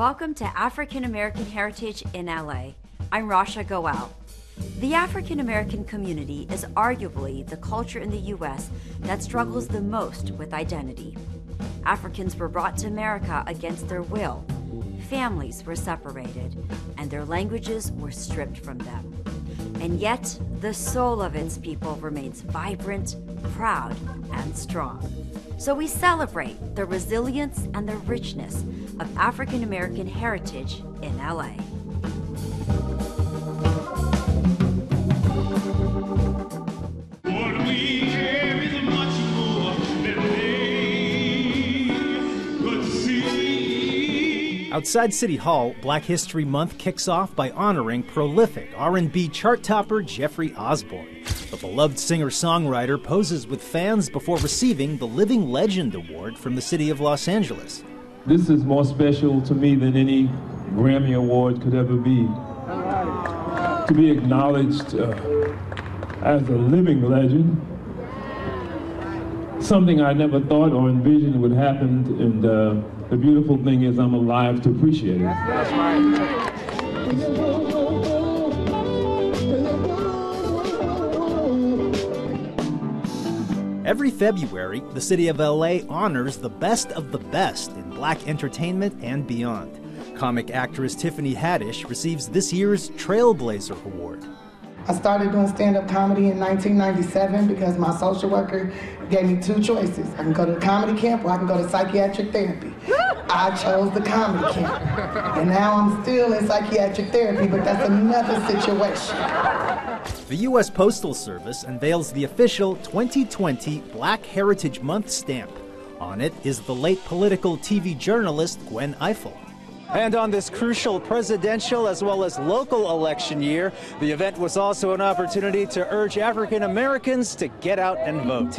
Welcome to African American Heritage in LA. I'm Rasha Goel. The African American community is arguably the culture in the U.S. that struggles the most with identity. Africans were brought to America against their will. Families were separated, and their languages were stripped from them. And yet, the soul of its people remains vibrant, proud, and strong. So we celebrate the resilience and the richness of African American heritage in LA. Outside City Hall, Black History Month kicks off by honoring prolific R&B chart topper Jeffrey Osborne. The beloved singer-songwriter poses with fans before receiving the Living Legend Award from the city of Los Angeles. This is more special to me than any Grammy Award could ever be. To be acknowledged as a living legend, something I never thought or envisioned would happen, and the beautiful thing is I'm alive to appreciate it. That's right. Every February, the city of LA honors the best of the best in Black entertainment and beyond. Comic actress Tiffany Haddish receives this year's Trailblazer Award. I started doing stand-up comedy in 1997 because my social worker gave me two choices. I can go to the comedy camp or I can go to psychiatric therapy. I chose the comedy camp. And now I'm still in psychiatric therapy, but that's another situation. The U.S. Postal Service unveils the official 2020 Black Heritage Month stamp. On it is the late political TV journalist Gwen Ifill. And on this crucial presidential as well as local election year, the event was also an opportunity to urge African Americans to get out and vote.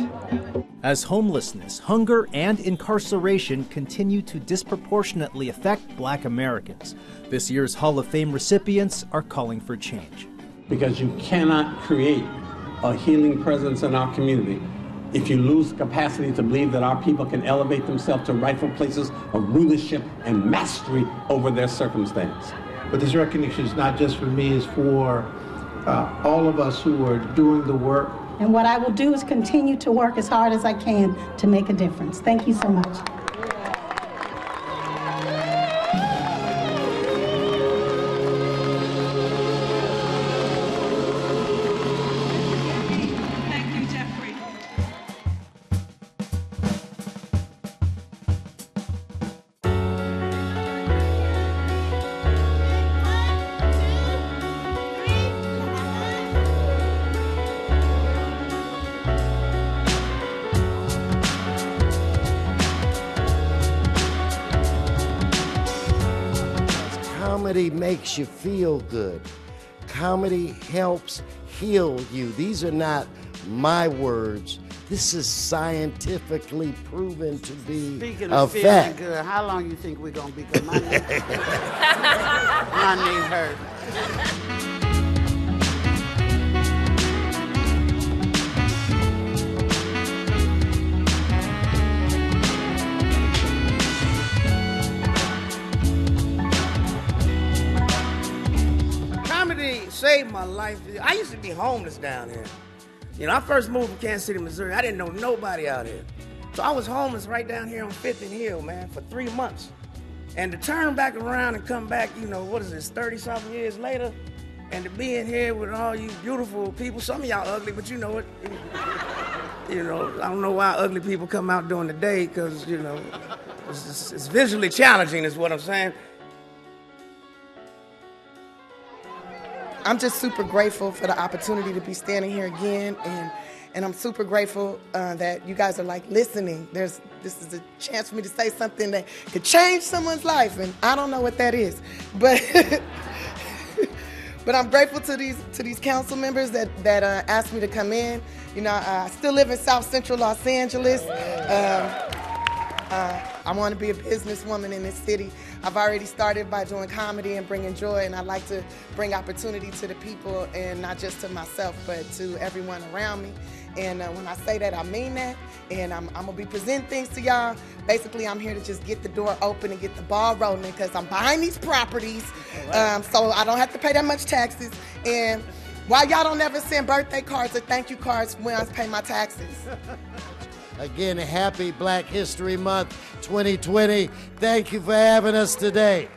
As homelessness, hunger, and incarceration continue to disproportionately affect Black Americans, this year's Hall of Fame recipients are calling for change. Because you cannot create a healing presence in our community if you lose the capacity to believe that our people can elevate themselves to rightful places of rulership and mastery over their circumstance. But this recognition is not just for me, it's for all of us who are doing the work. And what I will do is continue to work as hard as I can to make a difference. Thank you so much. Comedy makes you feel good. Comedy helps heal you. These are not my words. This is scientifically proven to be Speaking a of fact. feeling good, how long you think we're going to be? Because my knee hurts. Saved my life. I used to be homeless down here. You know, I first moved from Kansas City, Missouri. I didn't know nobody out here. So I was homeless right down here on 5th and Hill, man, for 3 months. And to turn back around and come back, you know, what is this, 30-something years later, and to be in here with all you beautiful people. Some of y'all ugly, but you know it. You know, I don't know why ugly people come out during the day, because, you know, it's visually challenging is what I'm saying. I'm just super grateful for the opportunity to be standing here again, and I'm super grateful that you guys are like listening. This is a chance for me to say something that could change someone's life, and I don't know what that is, but but I'm grateful to these council members that asked me to come in. You know, I still live in South Central Los Angeles. I want to be a businesswoman in this city. I've already started by doing comedy and bringing joy, and I like to bring opportunity to the people, and not just to myself, but to everyone around me. And when I say that, I mean that. And I'm going to be presenting things to y'all. Basically, I'm here to just get the door open and get the ball rolling because I'm buying these properties, so I don't have to pay that much taxes. And why y'all don't ever send birthday cards or thank you cards when I pay my taxes? Again, happy Black History Month 2020. Thank you for having us today.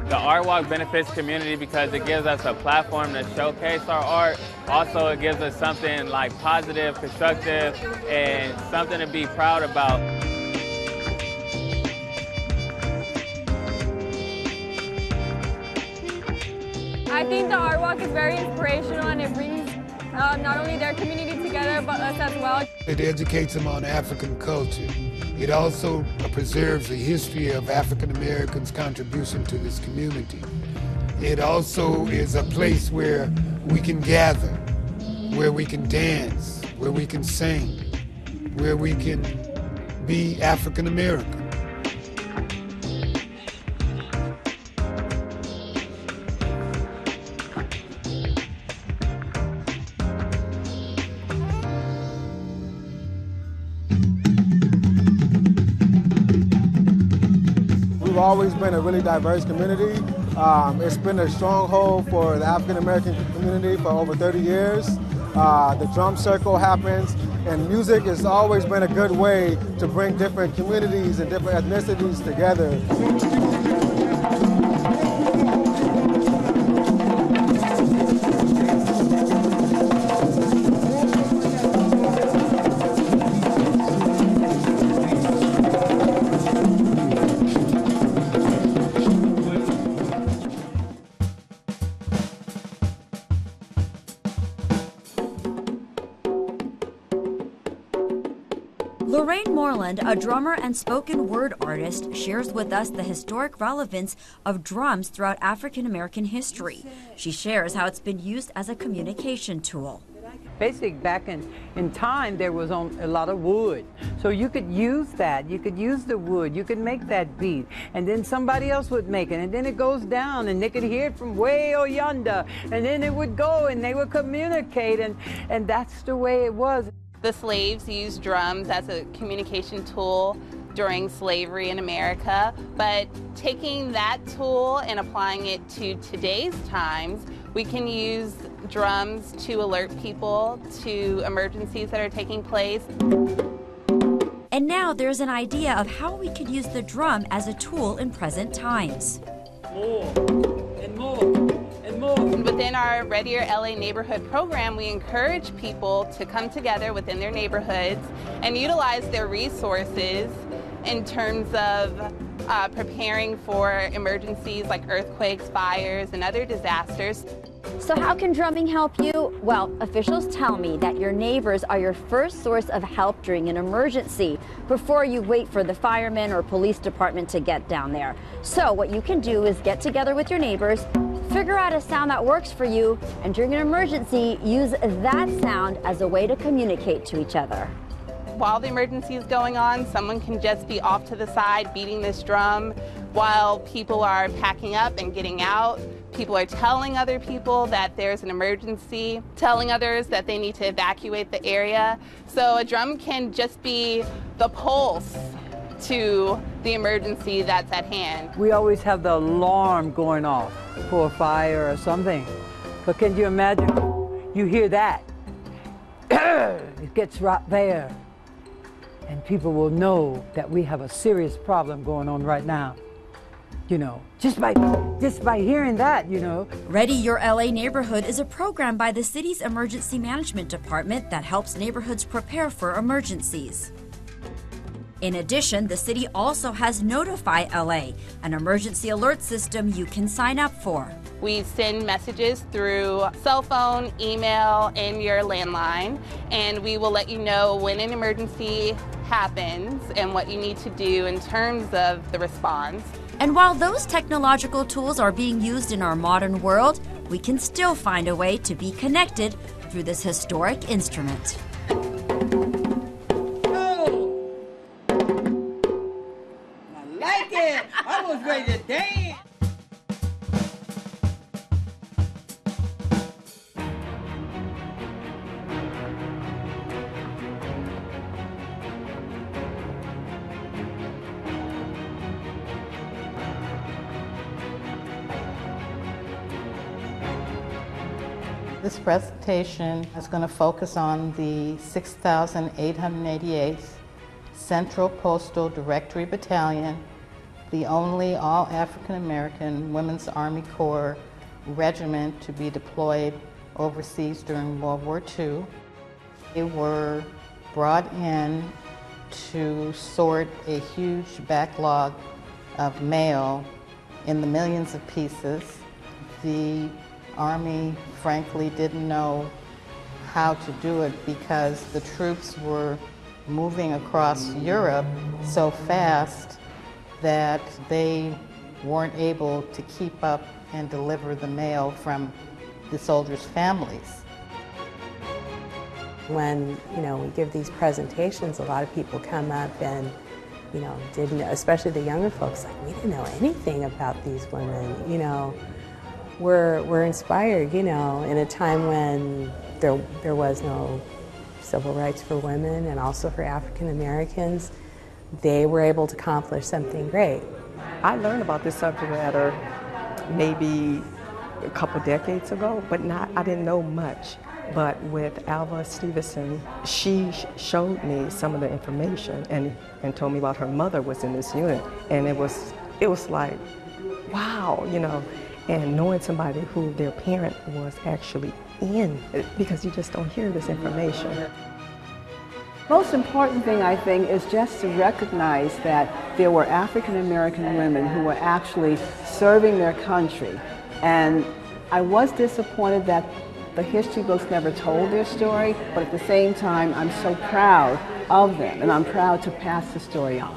The Art Walk benefits community because it gives us a platform to showcase our art. Also, it gives us something like positive, constructive, and something to be proud about. I think the Art Walk is very inspirational and it brings not only their community together, but us as well. It educates them on African culture. It also preserves the history of African Americans' contribution to this community. It also is a place where we can gather, where we can dance, where we can sing, where we can be African American. We've always been a really diverse community. It's been a stronghold for the African American community for over 30 years. The drum circle happens, and music has always been a good way to bring different communities and different ethnicities together. Lorraine Moreland, a drummer and spoken word artist, shares with us the historic relevance of drums throughout African American history. She shares how it's been used as a communication tool. Basically, back in time, there was a lot of wood. So you could use that. You could use the wood. You could make that beat. And then somebody else would make it. And then it goes down, and they could hear it from way yonder. And then it would go, and they would communicate. And that's the way it was. The slaves used drums as a communication tool during slavery in America, but taking that tool and applying it to today's times, we can use drums to alert people to emergencies that are taking place. And now there's an idea of how we could use the drum as a tool in present times. More and more. Within our Readier LA neighborhood program, we encourage people to come together within their neighborhoods and utilize their resources in terms of preparing for emergencies like earthquakes, fires, and other disasters. So how can drumming help you? Well, officials tell me that your neighbors are your first source of help during an emergency before you wait for the firemen or police department to get down there. So what you can do is get together with your neighbors, figure out a sound that works for you, and during an emergency, use that sound as a way to communicate to each other. While the emergency is going on, someone can just be off to the side beating this drum while people are packing up and getting out. People are telling other people that there's an emergency, telling others that they need to evacuate the area. So a drum can just be the pulse to the emergency that's at hand. We always have the alarm going off for a fire or something. But can you imagine? You hear that. It gets right there. And people will know that we have a serious problem going on right now. You know, just by hearing that, you know. Ready Your LA Neighborhood is a program by the city's emergency management department that helps neighborhoods prepare for emergencies. In addition, the city also has Notify LA, an emergency alert system you can sign up for. We send messages through cell phone, email, and your landline, and we will let you know when an emergency happens and what you need to do in terms of the response. And while those technological tools are being used in our modern world, we can still find a way to be connected through this historic instrument. Oh! I like it! I was ready to dance! This presentation is going to focus on the 6,888th Central Postal Directory Battalion, the only all-African American Women's Army Corps regiment to be deployed overseas during World War II. They were brought in to sort a huge backlog of mail in the millions of pieces. The Army, frankly, didn't know how to do it because the troops were moving across Europe so fast that they weren't able to keep up and deliver the mail from the soldiers' families. When, we give these presentations, a lot of people come up and, didn't know, especially the younger folks, like, we didn't know anything about these women, We're inspired, in a time when there was no civil rights for women and also for African Americans. They were able to accomplish something great. I learned about this subject matter maybe a couple decades ago, but I didn't know much. But with Alva Stevenson, she showed me some of the information and told me about her mother was in this unit. And it was like, wow, and knowing somebody who their parent was actually in, because you just don't hear this information. Most important thing, I think, is just to recognize that there were African American women who were actually serving their country. And I was disappointed that the history books never told their story, but at the same time, I'm so proud of them, and I'm proud to pass the story on.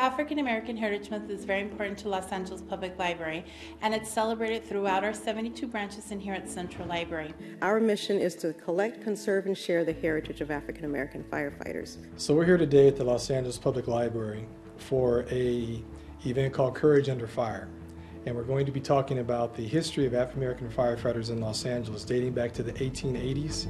African American Heritage Month is very important to Los Angeles Public Library, and it's celebrated throughout our 72 branches and here at Central Library. Our mission is to collect, conserve, and share the heritage of African American firefighters. So we're here today at the Los Angeles Public Library for an event called Courage Under Fire. And we're going to be talking about the history of African American firefighters in Los Angeles dating back to the 1880s.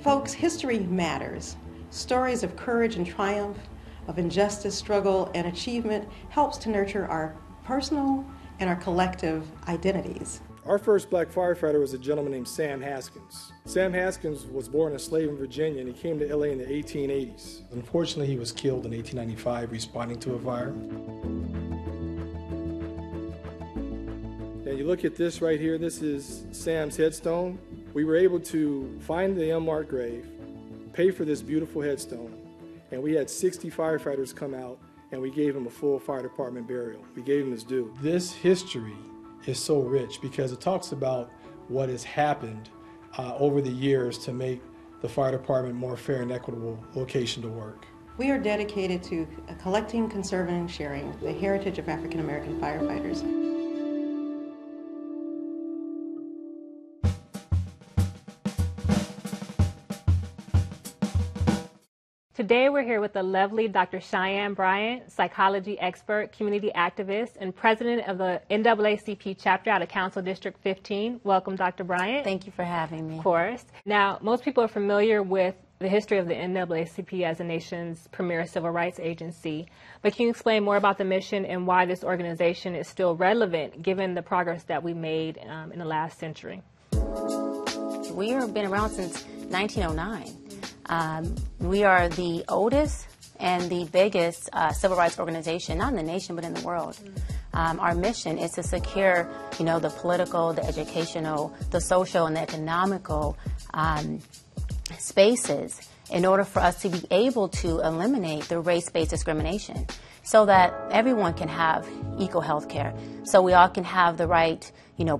Folks, history matters. Stories of courage and triumph, of injustice, struggle, and achievement helps to nurture our personal and our collective identities. Our first black firefighter was a gentleman named Sam Haskins. Sam Haskins was born a slave in Virginia, and he came to LA in the 1880s. Unfortunately, he was killed in 1895 responding to a fire. And you look at this right here, this is Sam's headstone. We were able to find the unmarked grave, pay for this beautiful headstone, and we had 60 firefighters come out, and we gave him a full fire department burial. We gave him his due. This history is so rich because it talks about what has happened over the years to make the fire department more fair and equitable location to work. We are dedicated to collecting, conserving, and sharing the heritage of African American firefighters. Today we're here with the lovely Dr. Cheyenne Bryant, psychology expert, community activist, and president of the NAACP chapter out of Council District 15. Welcome, Dr. Bryant. Thank you for having me. Of course. Now, most people are familiar with the history of the NAACP as the nation's premier civil rights agency, but can you explain more about the mission and why this organization is still relevant given the progress that we made in the last century? We have been around since 1909. We are the oldest and the biggest civil rights organization, not in the nation, but in the world. Our mission is to secure, the political, the educational, the social, and the economical spaces in order for us to be able to eliminate the race-based discrimination so that everyone can have equal health care, so we all can have the right,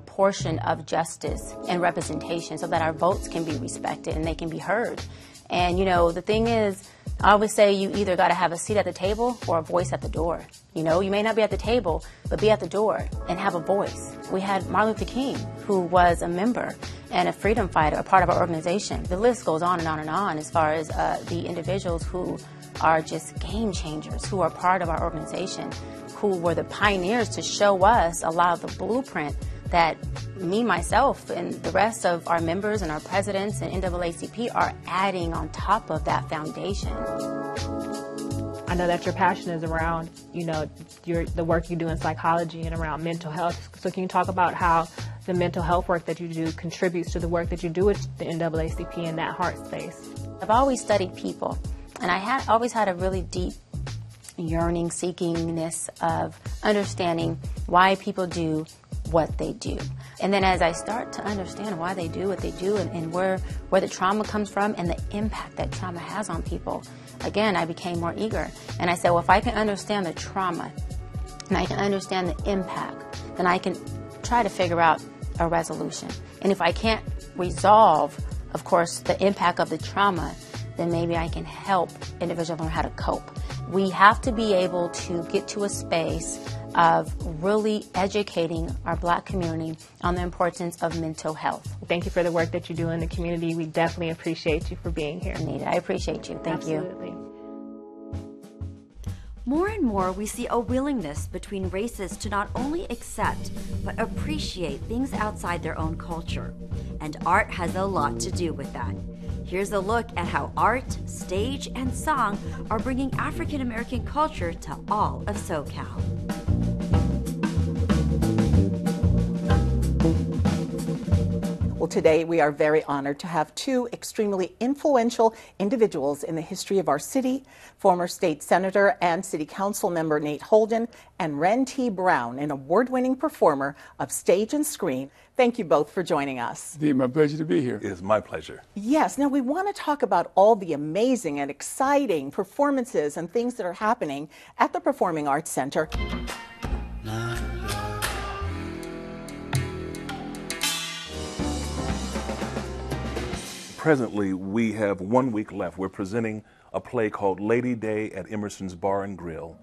portion of justice and representation so that our votes can be respected and they can be heard. And you know, the thing is, I always say you either got to have a seat at the table or a voice at the door. You know, you may not be at the table, but be at the door and have a voice. We had Martin Luther King, who was a member and a freedom fighter, a part of our organization. The list goes on and on and on as far as the individuals who are just game changers, who are part of our organization, who were the pioneers to show us a lot of the blueprint that me, myself, and the rest of our members and our presidents and NAACP are adding on top of that foundation. I know that your passion is around, you know, the work you do in psychology and around mental health. So can you talk about how the mental health work that you do contributes to the work that you do with the NAACP in that heart space? I've always studied people, and I always had a really deep yearning, seekingness of understanding why people do what they do. And then as I start to understand why they do what they do and where the trauma comes from and the impact that trauma has on people, again, I became more eager. And I said, well, if I can understand the trauma and I can understand the impact, then I can try to figure out a resolution. And if I can't resolve, of course, the impact of the trauma, then maybe I can help individuals learn how to cope. We have to be able to get to a space of really educating our Black community on the importance of mental health. Thank you for the work that you do in the community. We definitely appreciate you for being here. Anita, I appreciate you. Thank Absolutely. you. More and more, we see a willingness between races to not only accept, but appreciate things outside their own culture. And art has a lot to do with that. Here's a look at how art, stage, and song are bringing African American culture to all of SoCal. Well, today we are very honored to have two extremely influential individuals in the history of our city, former state senator and city council member Nate Holden and Rentee Brown, an award-winning performer of stage and screen. Thank you both for joining us. It's my pleasure to be here. It is my pleasure. Yes, now we want to talk about all the amazing and exciting performances and things that are happening at the Performing Arts Center. Presently, we have 1 week left. We're presenting a play called Lady Day at Emerson's Bar and Grill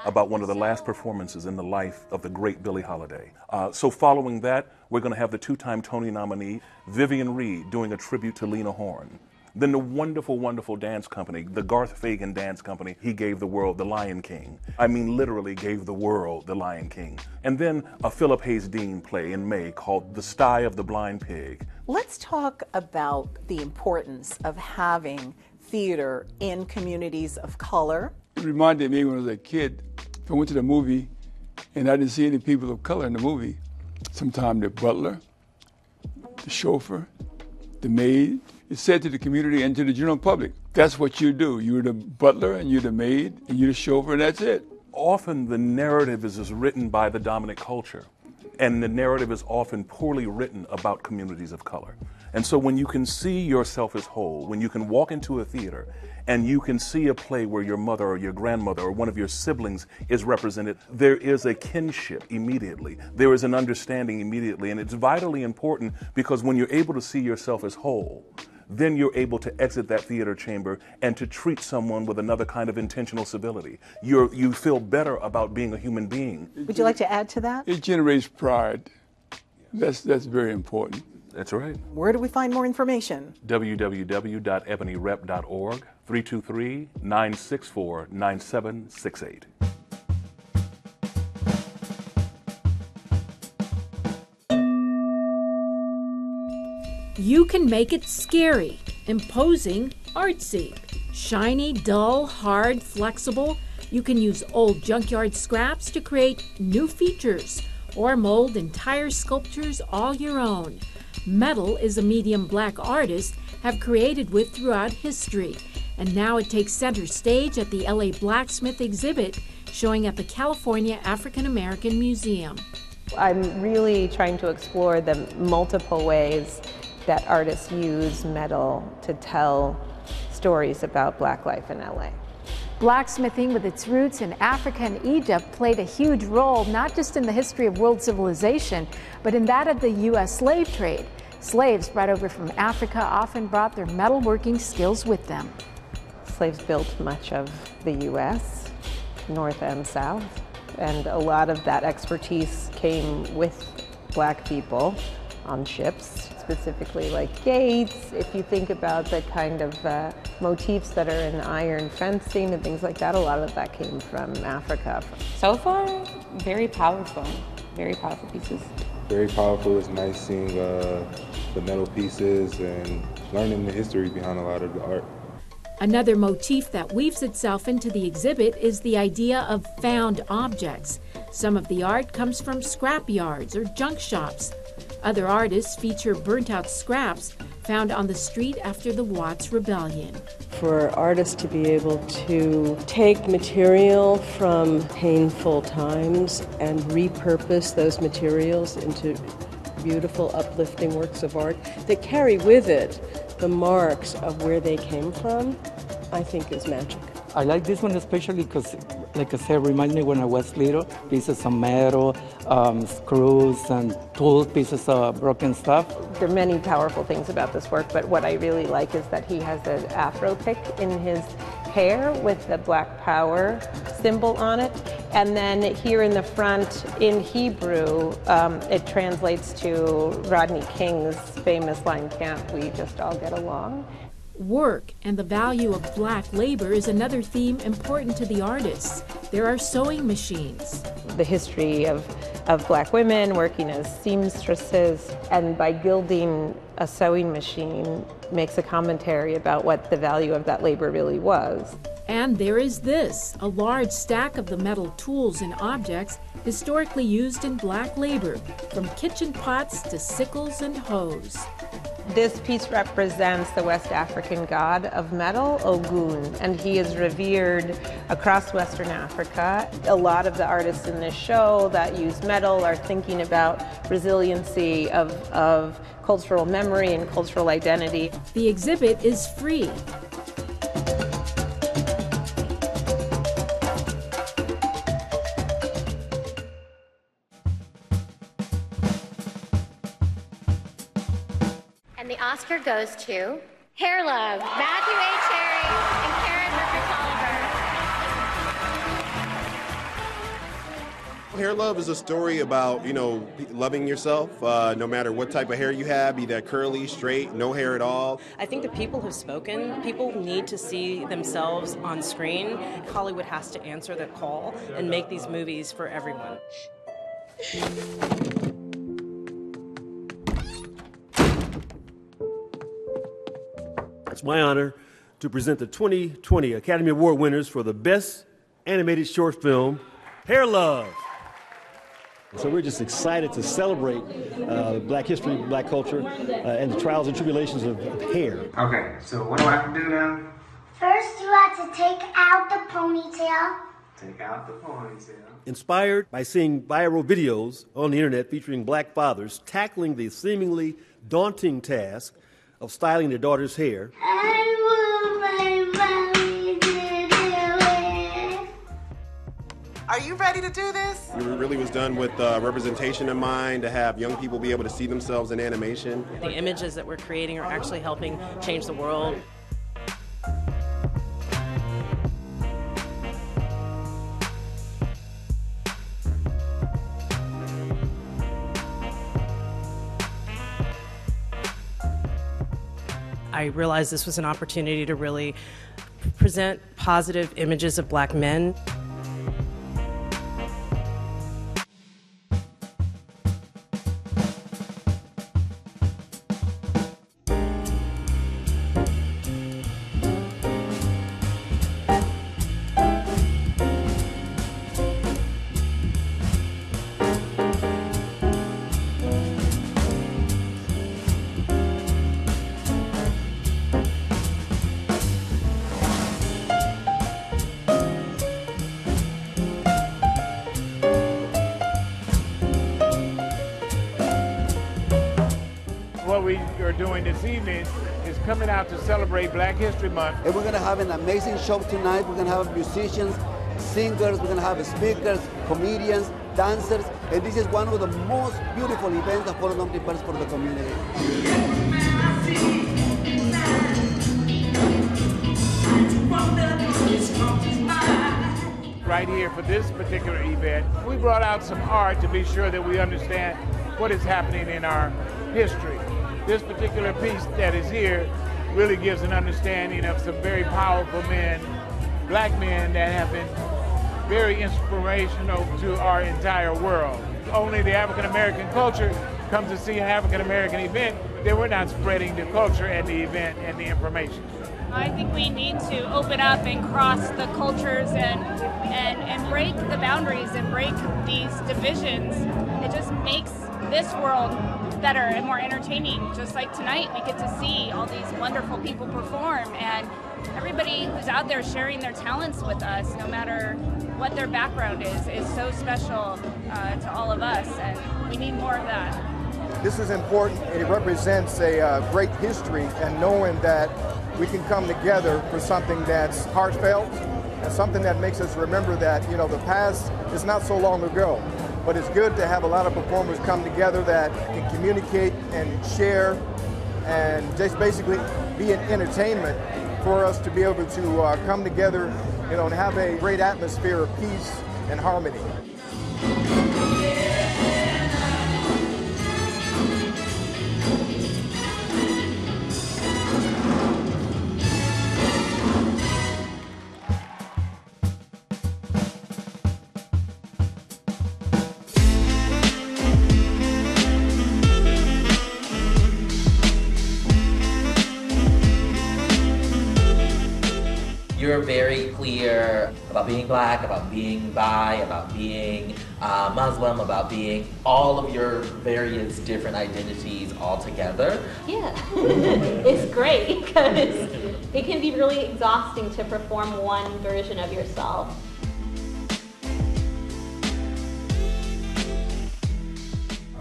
about one of the last performances in the life of the great Billie Holiday. So following that, we're going to have the two-time Tony nominee, Vivian Reed, doing a tribute to Lena Horne. Then the wonderful, wonderful dance company, the Garth Fagan Dance Company, he gave the world The Lion King. I mean, literally gave the world The Lion King. And then a Philip Hayes Dean play in May called The Sty of the Blind Pig. Let's talk about the importance of having theater in communities of color. It reminded me when I was a kid, if I went to the movie and I didn't see any people of color in the movie, sometimes the butler, the chauffeur, the maid, it said to the community and to the general public, that's what you do. You're the butler and you're the maid and you're the chauffeur and that's it. Often the narrative is written by the dominant culture, and the narrative is often poorly written about communities of color. And so when you can see yourself as whole, when you can walk into a theater and you can see a play where your mother or your grandmother or one of your siblings is represented, there is a kinship immediately. There is an understanding immediately. And it's vitally important because when you're able to see yourself as whole, then you're able to exit that theater chamber and to treat someone with another kind of intentional civility. You feel better about being a human being. Would you like to add to that? It generates pride. That's very important. That's right. Where do we find more information? www.ebonyrep.org, 323-964-9768. You can make it scary, imposing, artsy. Shiny, dull, hard, flexible. You can use old junkyard scraps to create new features or mold entire sculptures all your own. Metal is a medium Black artists have created with throughout history, and now it takes center stage at the LA Blacksmith exhibit showing at the California African American Museum. I'm really trying to explore the multiple ways that artists use metal to tell stories about Black life in LA. Blacksmithing, with its roots in Africa and Egypt, played a huge role not just in the history of world civilization, but in that of the U.S. slave trade. Slaves brought over from Africa often brought their metalworking skills with them. Slaves built much of the U.S., North and South, and a lot of that expertise came with Black people on ships, specifically like gates. If you think about the kind of motifs that are in iron fencing and things like that, a lot of that came from Africa. So far, very powerful pieces. Very powerful. It's nice seeing the metal pieces and learning the history behind a lot of the art. Another motif that weaves itself into the exhibit is the idea of found objects. Some of the art comes from scrap yards or junk shops. Other artists feature burnt-out scraps found on the street after the Watts Rebellion. For artists to be able to take material from painful times and repurpose those materials into beautiful, uplifting works of art that carry with it the marks of where they came from, I think is magic. I like this one especially because, like I said, reminds me when I was little, pieces of metal, screws and tools, pieces of broken stuff. There are many powerful things about this work, but what I really like is that he has an afro pick in his hair with the Black Power symbol on it. And then here in the front, in Hebrew, it translates to Rodney King's famous line, "Can't we just all get along?" Work and the value of Black labor is another theme important to the artists. There are sewing machines. The history of Black women working as seamstresses, and by gilding a sewing machine makes a commentary about what the value of that labor really was. And there is this, a large stack of the metal tools and objects historically used in Black labor, from kitchen pots to sickles and hoes. This piece represents the West African god of metal, Ogun, and he is revered across Western Africa. A lot of the artists in this show that use metal are thinking about resiliency of cultural memory and cultural identity. The exhibit is free. And the Oscar goes to Hair Love, Matthew A. Cherry, and Karen Murphy-Tolliver. Hair Love is a story about, loving yourself, no matter what type of hair you have, be that curly, straight, no hair at all. I think the people have spoken. People need to see themselves on screen. Hollywood has to answer the call and make these movies for everyone. It's my honor to present the 2020 Academy Award winners for the Best Animated Short Film, Hair Love. So we're just excited to celebrate Black history, Black culture, and the trials and tribulations of hair. Okay, so what do I have to do now? First, you have to take out the ponytail. Take out the ponytail. Inspired by seeing viral videos on the internet featuring Black fathers tackling the seemingly daunting task of styling their daughter's hair. Are you ready to do this? It really was done with representation in mind, to have young people be able to see themselves in animation. The images that we're creating are actually helping change the world. I realized this was an opportunity to really present positive images of Black men. What we are doing this evening is coming out to celebrate Black History Month. And we're going to have an amazing show tonight. We're going to have musicians, singers, we're going to have speakers, comedians, dancers, and this is one of the most beautiful events that Holden prepares for the community. Right here for this particular event, we brought out some art to be sure that we understand what is happening in our history. This particular piece that is here really gives an understanding of some very powerful men, black men that have been very inspirational to our entire world. Only the African American culture comes to see an African American event, then we're not spreading the culture and the event and the information. I think we need to open up and cross the cultures and break the boundaries and break these divisions. It just makes this world better and more entertaining. Just like tonight, we get to see all these wonderful people perform, and everybody who's out there sharing their talents with us, no matter what their background is so special to all of us, and we need more of that. This is important. It represents a great history, and knowing that we can come together for something that's heartfelt and something that makes us remember that, you know, the past is not so long ago. But it's good to have a lot of performers come together that can communicate and share and just basically be an entertainment for us to be able to come together, you know, and have a great atmosphere of peace and harmony. You're very clear about being black, about being bi, about being Muslim, about being all of your various different identities all together. Yeah, it's great because it can be really exhausting to perform one version of yourself.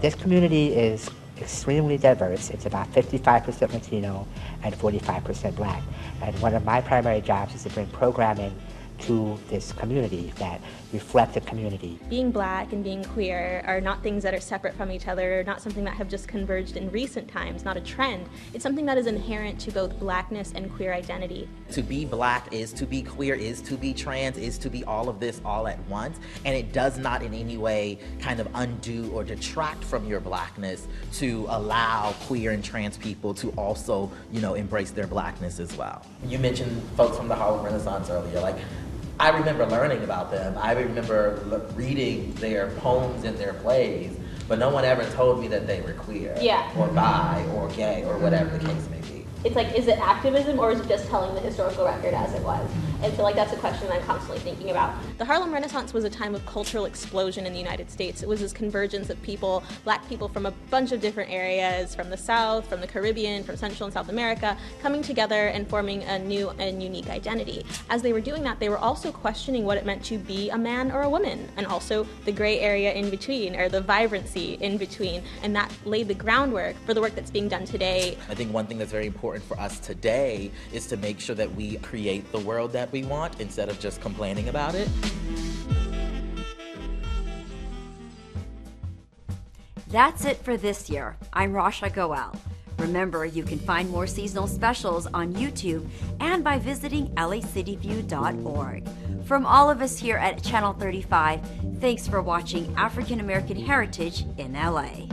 This community is extremely diverse. It's about 55% Latino and 45% Black. And one of my primary jobs is to bring programming to this community that reflect the community. Being black and being queer are not things that are separate from each other, not something that have just converged in recent times, not a trend. It's something that is inherent to both blackness and queer identity. To be black is to be queer, is to be trans, is to be all of this all at once. And it does not in any way kind of undo or detract from your blackness to allow queer and trans people to also, you know, embrace their blackness as well. You mentioned folks from the Harlem Renaissance earlier. Like, I remember learning about them. I remember reading their poems and their plays, but no one ever told me that they were queer, or bi, or gay, or whatever the case may be. It's like, is it activism or is it just telling the historical record as it was? And so, like, that's a question I'm constantly thinking about. The Harlem Renaissance was a time of cultural explosion in the United States. It was this convergence of people, black people from a bunch of different areas, from the South, from the Caribbean, from Central and South America, coming together and forming a new and unique identity. As they were doing that, they were also questioning what it meant to be a man or a woman, and also the gray area in between, or the vibrancy in between, and that laid the groundwork for the work that's being done today. I think one thing that's very important for us today is to make sure that we create the world that we want instead of just complaining about it. That's it for this year. I'm Rasha Goel. Remember, you can find more seasonal specials on YouTube and by visiting lacityview.org. From all of us here at Channel 35, thanks for watching African American Heritage in LA.